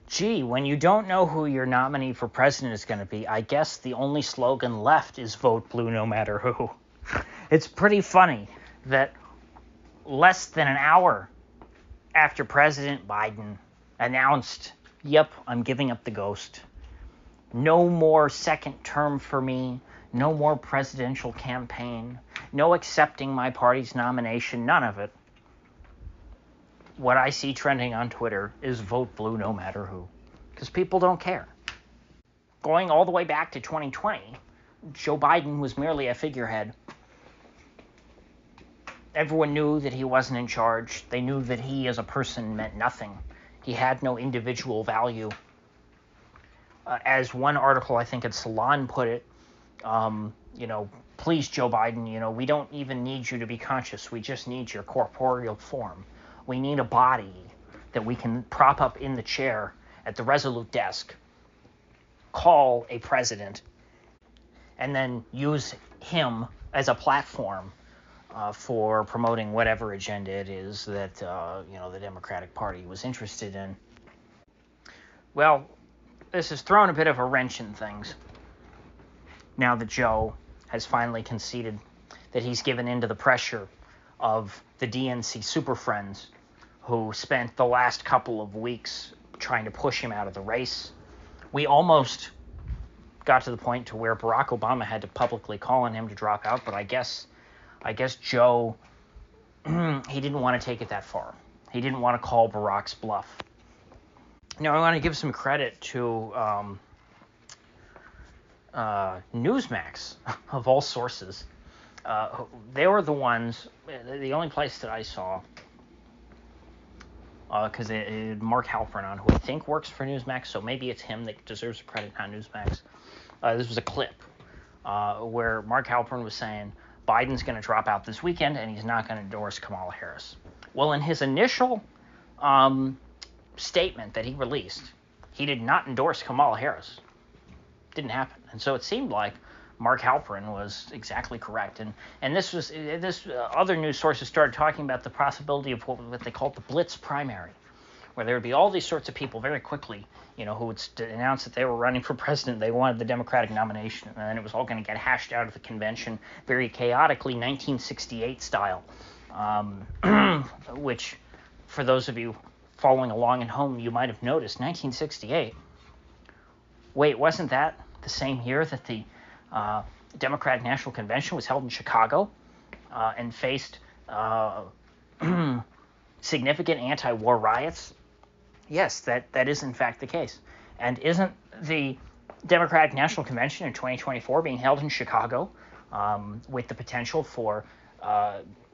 Gee, when you don't know who your nominee for president is going to be, I guess the only slogan left is vote blue no matter who. It's pretty funny that less than an hour after President Biden announced, yep, I'm giving up the ghost, no more second term for me, no more presidential campaign, no accepting my party's nomination, none of it. What I see trending on Twitter is vote blue no matter who, because people don't care. Going all the way back to 2020, Joe Biden was merely a figurehead. Everyone knew that he wasn't in charge. They knew that he as a person meant nothing. He had no individual value. As one article, I think at Salon put it, please, Joe Biden, we don't even need you to be conscious. We just need your corporeal form. We need a body that we can prop up in the chair at the Resolute desk, call a president, and then use him as a platform for promoting whatever agenda it is that the Democratic Party was interested in. Well, this has thrown a bit of a wrench in things now that Joe has finally conceded that he's given in to the pressure of the DNC super friends who spent the last couple of weeks trying to push him out of the race. We almost got to the point to where Barack Obama had to publicly call on him to drop out, but I guess Joe, he didn't want to take it that far. He didn't want to call Barack's bluff. Now, I want to give some credit to Newsmax, of all sources. They were the ones, the only place that I saw, because it had Mark Halperin on, who I think works for Newsmax, so maybe it's him that deserves the credit, not Newsmax. This was a clip where Mark Halperin was saying Biden's going to drop out this weekend and he's not going to endorse Kamala Harris. Well, in his initial statement that he released, he did not endorse Kamala Harris. Didn't happen. And so it seemed like Mark Halperin was exactly correct. And this other news sources started talking about the possibility of what they called the Blitz primary, where there would be all these sorts of people very quickly, who would announce that they were running for president. They wanted the Democratic nomination, and then it was all going to get hashed out of the convention very chaotically, 1968 style, which, for those of you following along at home, you might have noticed, 1968. Wait, wasn't that the same year that the Democratic National Convention was held in Chicago and faced significant anti-war riots? Yes, that is in fact the case. And isn't the Democratic National Convention in 2024 being held in Chicago with the potential for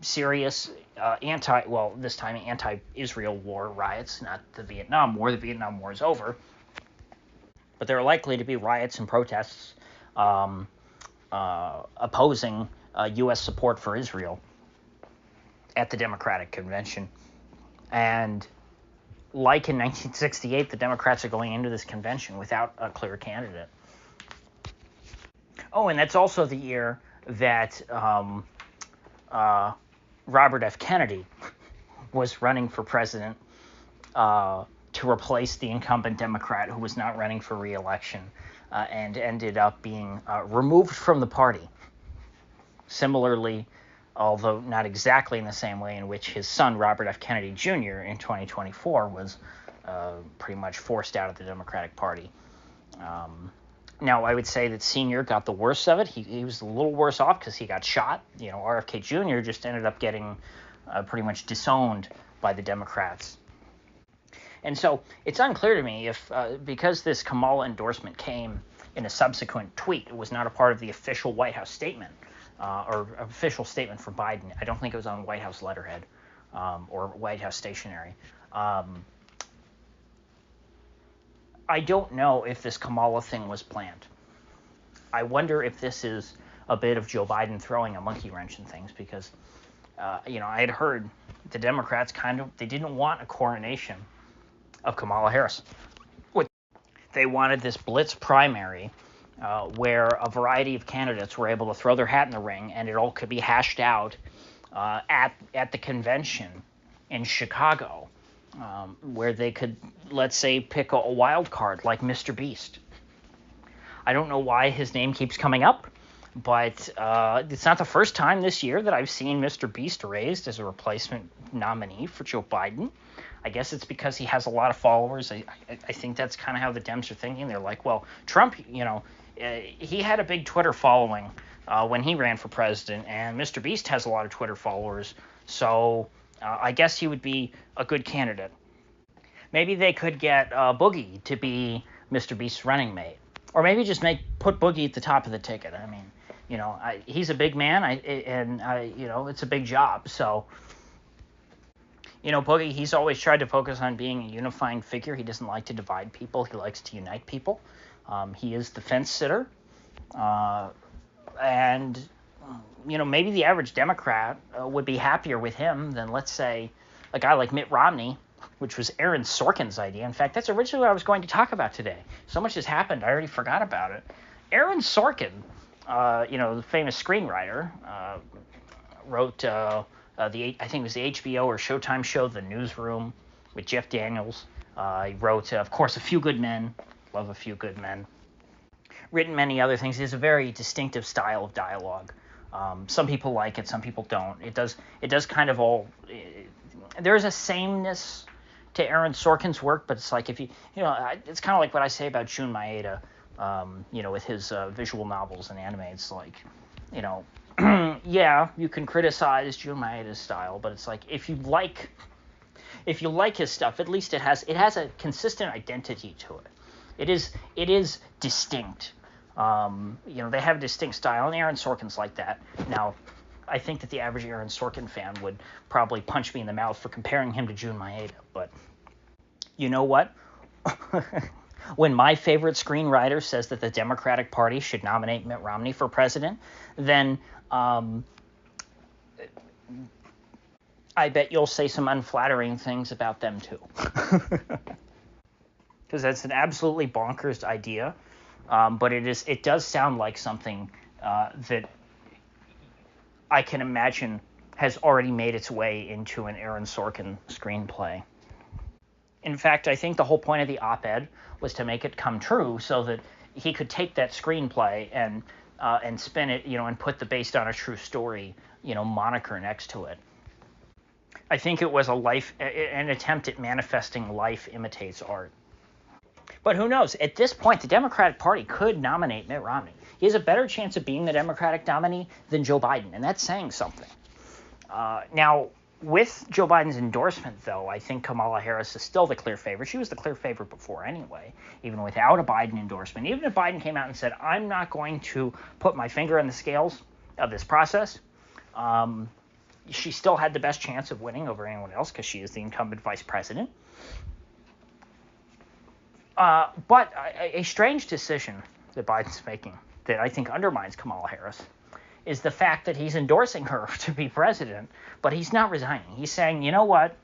serious this time anti-Israel war riots, not the Vietnam War. The Vietnam War is over. But there are likely to be riots and protests opposing U.S. support for Israel at the Democratic Convention. And like in 1968, the Democrats are going into this convention without a clear candidate. Oh, and that's also the year that Robert F. Kennedy was running for president to replace the incumbent Democrat who was not running for re-election and ended up being removed from the party. Similarly, although not exactly in the same way in which his son, Robert F. Kennedy Jr., in 2024 was pretty much forced out of the Democratic Party. Now, I would say that Sr. got the worst of it. He was a little worse off because he got shot. RFK Jr. just ended up getting pretty much disowned by the Democrats. And so it's unclear to me if, because this Kamala endorsement came in a subsequent tweet, it was not a part of the official White House statement, or official statement for Biden. I don't think it was on White House letterhead or White House stationery. I don't know if this Kamala thing was planned. I wonder if this is a bit of Joe Biden throwing a monkey wrench in things because, I had heard the Democrats they didn't want a coronation of Kamala Harris. They wanted this blitz primary where a variety of candidates were able to throw their hat in the ring and it all could be hashed out at the convention in Chicago where they could, let's say, pick a wild card like Mr. Beast. I don't know why his name keeps coming up, but it's not the first time this year that I've seen Mr. Beast raised as a replacement nominee for Joe Biden. I guess it's because he has a lot of followers. I think that's kind of how the Dems are thinking. They're like, well, Trump, he had a big Twitter following when he ran for president, and Mr. Beast has a lot of Twitter followers, so I guess he would be a good candidate. Maybe they could get Boogie to be Mr. Beast's running mate. Or maybe just put Boogie at the top of the ticket. I mean, he's a big man, it's a big job. So, Boogie, he's always tried to focus on being a unifying figure. He doesn't like to divide people. He likes to unite people. He is the fence sitter. And maybe the average Democrat would be happier with him than, let's say, a guy like Mitt Romney, which was Aaron Sorkin's idea. In fact, that's originally what I was going to talk about today. So much has happened, I already forgot about it. Aaron Sorkin, the famous screenwriter, wrote I think it was the HBO or Showtime show The Newsroom with Jeff Daniels. He wrote, of course, A Few Good Men. Love A Few Good Men. Written many other things. He has a very distinctive style of dialogue. Some people like it, some people don't. It does kind of all. There's a sameness to Aaron Sorkin's work, but it's like it's kind of like what I say about Jun Maeda, with his visual novels and anime. It's like, yeah, you can criticize Jun Maeda's style, but it's like if you like his stuff, at least it has a consistent identity to it. It is distinct. They have a distinct style, and Aaron Sorkin's like that. Now, I think that the average Aaron Sorkin fan would probably punch me in the mouth for comparing him to Jun Maeda, but you know what? When my favorite screenwriter says that the Democratic Party should nominate Mitt Romney for president, then I bet you'll say some unflattering things about them too. Because that's an absolutely bonkers idea, but it does sound like something that I can imagine has already made its way into an Aaron Sorkin screenplay. In fact, I think the whole point of the op-ed was to make it come true so that he could take that screenplay and spin it, and put the based on a true story, moniker next to it. I think it was an attempt at manifesting life imitates art. But who knows? At this point, the Democratic Party could nominate Mitt Romney. He has a better chance of being the Democratic nominee than Joe Biden, and that's saying something. Now, with Joe Biden's endorsement, though, I think Kamala Harris is still the clear favorite. She was the clear favorite before anyway, even without a Biden endorsement. Even if Biden came out and said, I'm not going to put my finger on the scales of this process, she still had the best chance of winning over anyone else because she is the incumbent vice president. But a strange decision that Biden's making that I think undermines Kamala Harris is the fact that he's endorsing her to be president, but he's not resigning. He's saying, you know what?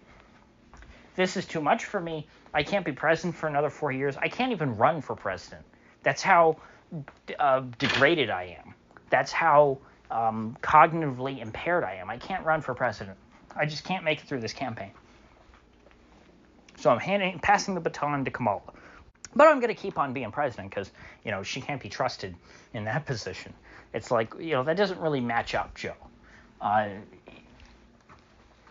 This is too much for me. I can't be president for another 4 years. I can't even run for president. That's how degraded I am. That's how cognitively impaired I am. I can't run for president. I just can't make it through this campaign. So I'm passing the baton to Kamala. But I'm going to keep on being president because, she can't be trusted in that position. It's like, that doesn't really match up, Joe.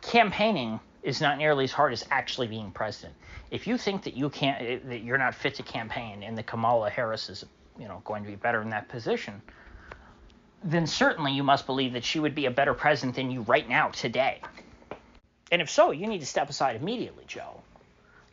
Campaigning is not nearly as hard as actually being president. If you think that that you're not fit to campaign and that Kamala Harris is, going to be better in that position, then certainly you must believe that she would be a better president than you right now, today. And if so, you need to step aside immediately, Joe.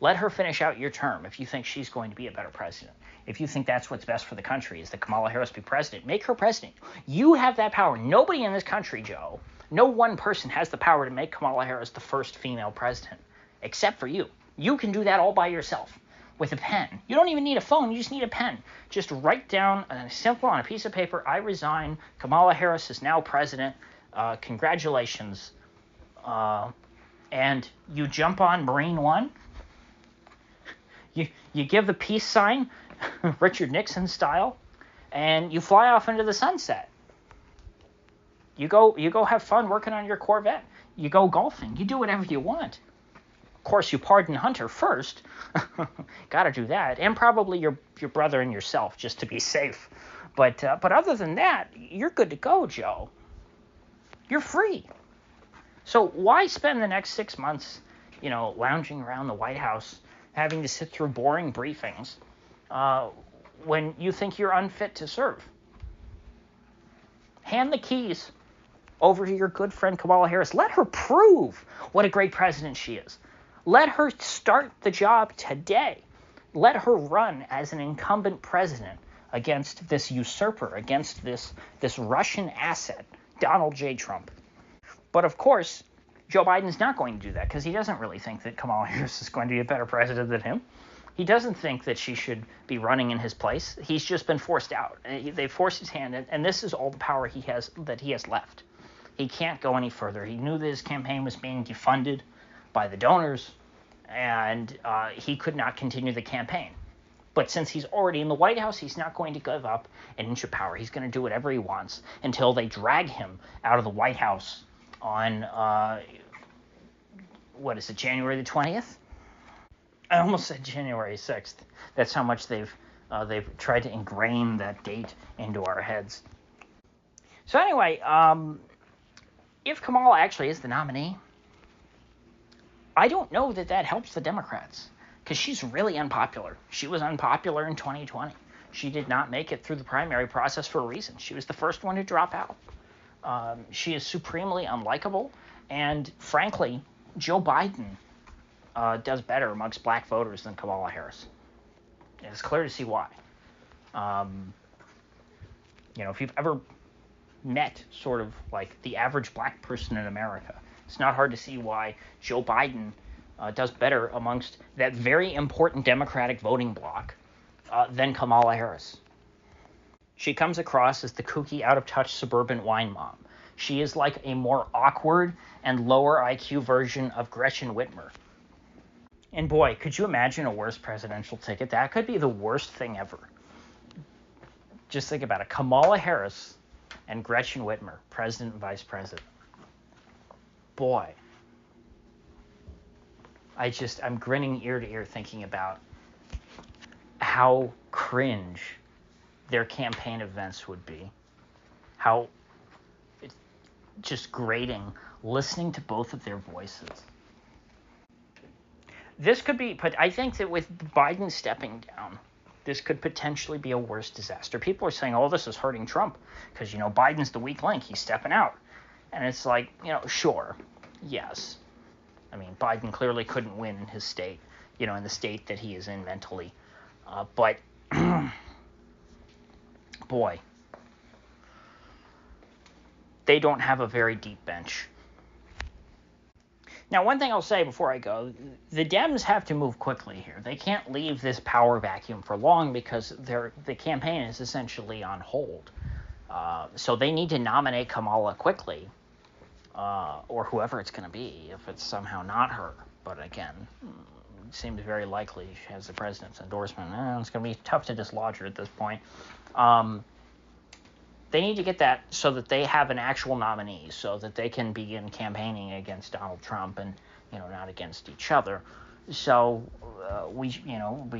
Let her finish out your term if you think she's going to be a better president. If you think that's what's best for the country is that Kamala Harris be president, make her president. You have that power. Nobody in this country, Joe, no one person has the power to make Kamala Harris the first female president, except for you. You can do that all by yourself with a pen. You don't even need a phone. You just need a pen. Just write down simple on a piece of paper, I resign. Kamala Harris is now president. Congratulations. And you jump on Marine One. You give the peace sign, Richard Nixon style, and you fly off into the sunset. You go have fun working on your Corvette. You go golfing. You do whatever you want. course, you pardon Hunter first. Got to do that, and probably your brother and yourself, just to be safe. But other than that, you're good to go, Joe. You're free. So why spend the next 6 months, lounging around the White House, having to sit through boring briefings, when you think you're unfit to serve? Hand the keys over to your good friend Kamala Harris. Let her prove what a great president she is. Let her start the job today. Let her run as an incumbent president against this usurper, against this Russian asset, Donald J. Trump. But of course, Joe Biden's not going to do that because he doesn't really think that Kamala Harris is going to be a better president than him. He doesn't think that she should be running in his place. He's just been forced out. They forced his hand, and this is all the power he has left. He can't go any further. He knew that his campaign was being defunded by the donors, and he could not continue the campaign. But since he's already in the White House, he's not going to give up an inch of power. He's going to do whatever he wants until they drag him out of the White House on, January the 20th? I almost said January 6th. That's how much they've tried to ingrain that date into our heads. So anyway, if Kamala actually is the nominee, I don't know that helps the Democrats, because she's really unpopular. She was unpopular in 2020. She did not make it through the primary process for a reason. She was the first one to drop out. She is supremely unlikable, and frankly, Joe Biden does better amongst black voters than Kamala Harris. It's clear to see why. If you've ever met sort of like the average black person in America, it's not hard to see why Joe Biden does better amongst that very important Democratic voting bloc than Kamala Harris. She comes across as the kooky, out-of-touch suburban wine mom. She is like a more awkward and lower IQ version of Gretchen Whitmer. And boy, could you imagine a worse presidential ticket? That could be the worst thing ever. Just think about it. Kamala Harris and Gretchen Whitmer, president and vice president. Boy. I'm grinning ear to ear thinking about how cringe their campaign events would be. How just grating listening to both of their voices. This could be, but I think that with Biden stepping down, this could potentially be a worse disaster. People are saying, oh, this is hurting Trump because, Biden's the weak link. He's stepping out. And it's like, sure, yes. I mean, Biden clearly couldn't win in his state, in the state that he is in mentally. But, boy, they don't have a very deep bench. Now, one thing I'll say before I go, the Dems have to move quickly here. They can't leave this power vacuum for long because the campaign is essentially on hold. So they need to nominate Kamala quickly, or whoever it's going to be, if it's somehow not her. But again, it seems very likely she has the president's endorsement. It's going to be tough to dislodge her at this point. They need to get that so that they have an actual nominee, so that they can begin campaigning against Donald Trump and, not against each other. So we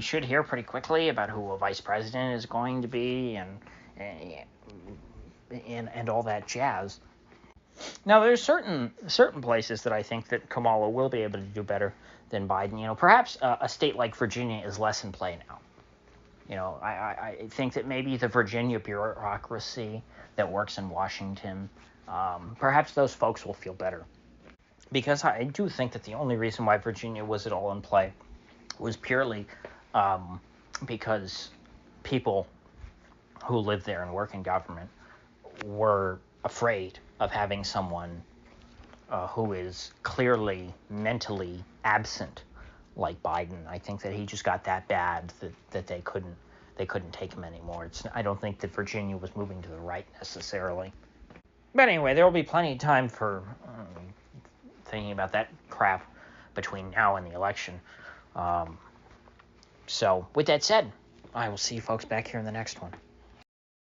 should hear pretty quickly about who a vice president is going to be and all that jazz. Now, there's certain places that I think that Kamala will be able to do better than Biden. Perhaps a state like Virginia is less in play now. I think that maybe the Virginia bureaucracy that works in Washington, perhaps those folks will feel better. Because I do think that the only reason why Virginia was at all in play was purely because people who live there and work in government were afraid of having someone who is clearly mentally absent like Biden. I think that he just got that bad that they couldn't take him anymore. I don't think that Virginia was moving to the right necessarily. But anyway, there will be plenty of time for thinking about that crap between now and the election. So with that said, I will see you folks back here in the next one.